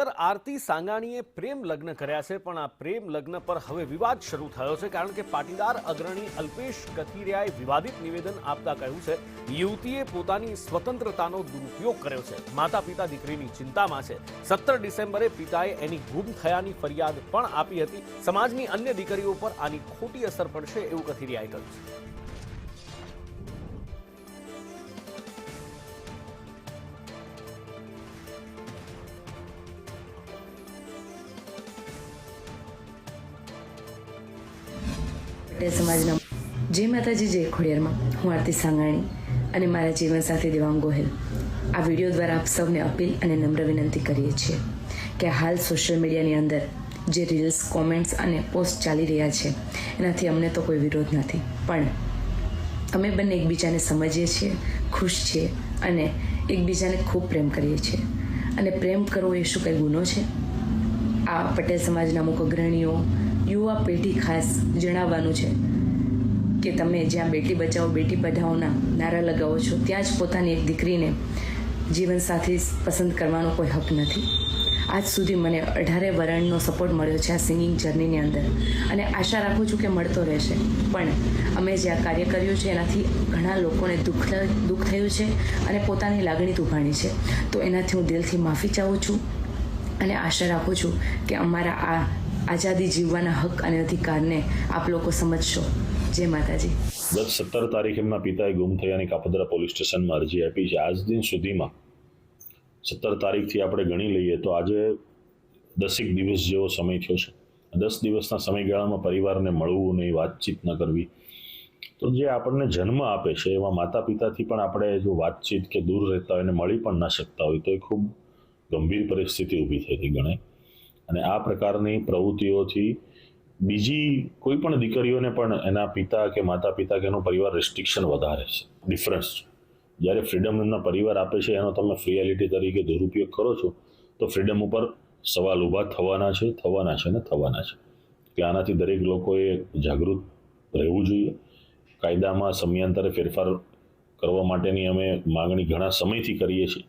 આરતી સાંગાણીએ પ્રેમ લગ્ન કર્યા છે, પણ આ પ્રેમ લગ્ન પર હવે વિવાદ શરૂ થયો છે, કારણ કે પાટીદાર અગ્રણી અલ્પેશ કથિરિયાએ વિવાદિત નિવેદન આપતા કહ્યું છે યુવતીએ પોતાની સ્વતંત્રતાનો દુરુપયોગ કર્યો છે. માતા પિતા દીકરીની ચિંતામાં છે. 17 ડિસેમ્બરે પિતાએ એની ગુમ થયાની ફરિયાદ પણ આપી હતી. સમાજની અન્ય દીકરીઓ પર આની ખોટી અસર પડશે એવું કથિરિયાએ કહ્યું છે. પટેલ સમાજના જય માતાજી જય ખોડિયારમાં હું આરતી સાંગાણી અને મારા જીવનસાથી દેવાંગ ગોહિલ આ વિડીયો દ્વારા આપ સૌને અપીલ અને નમ્ર વિનંતી કરીએ છીએ કે હાલ સોશિયલ મીડિયાની અંદર જે રીલ્સ કોમેન્ટ્સ અને પોસ્ટ ચાલી રહ્યા છે એનાથી અમને તો કોઈ વિરોધ નથી, પણ અમે બંને એકબીજાને સમજીએ છીએ, ખુશ છીએ અને એકબીજાને ખૂબ પ્રેમ કરીએ છીએ. અને પ્રેમ કરવો એ શું કંઈ ગુનો છે? આ પટેલ સમાજના અમુક અગ્રણીઓ યુવા પેઢી ખાસ જણાવવાનું છે કે તમે જ્યાં બેટી બચાવો બેટી પઢાઓના નારા લગાવો છો ત્યાં જ પોતાની એક દીકરીને જીવનસાથી પસંદ કરવાનો કોઈ હક નથી. આજ સુધી મને 18 વરણનો સપોર્ટ મળ્યો છે આ સિંગિંગ જર્નીની અંદર, અને આશા રાખું છું કે મળતો રહેશે. પણ અમે જે આ કાર્ય કર્યું છે એનાથી ઘણા લોકોને દુઃખ થયું છે અને પોતાની લાગણી દુભાણી છે, તો એનાથી હું દિલથી માફી ચાહું છું અને આશા રાખું છું કે અમારા આ આઝાદી જીવવાના હક અને અધિકારને આપ લોકો સમજશો. જય માતાજી. ગત 17 તારીખે એમના પિતાએ ગુમ થયાની કાપોદ્રા પોલીસ સ્ટેશનમાં અરજી આપી છે. આજ દિન સુધીમાં 17 તારીખથી આપણે ગણી લઈએ તો આજે 10 દિવસ જેવો સમય થયો છે. 10 દિવસના સમયગાળામાં પરિવારને મળવું નહીં, વાતચીત ન કરવી, તો જે આપણને જન્મ આપે છે એવા માતા પિતાથી પણ આપણે જો વાતચીત કે દૂર રહેતા હોય અને મળી પણ ના શકતા હોય તો એ ખૂબ ગંભીર પરિસ્થિતિ ઊભી થઈ હતી ગણાય. અને આ પ્રકારની પ્રવૃત્તિઓથી બીજી કોઈ પણ દીકરીઓને પણ એના પિતા કે માતા પિતા કે એનો પરિવાર રેસ્ટ્રિક્શન વધારે છે, ડિફરન્સ છે. જ્યારે ફ્રીડમ એમના પરિવાર આપે છે એનો તમે ફ્રીયાલિટી તરીકે દુરુપયોગ કરો છો તો ફ્રીડમ ઉપર સવાલ ઊભા થવાના છે ને થવાના છે. કે આનાથી દરેક લોકોએ જાગૃત રહેવું જોઈએ. કાયદામાં સમયાંતરે ફેરફાર કરવા માટેની અમે માગણી ઘણા સમયથી કરીએ છીએ.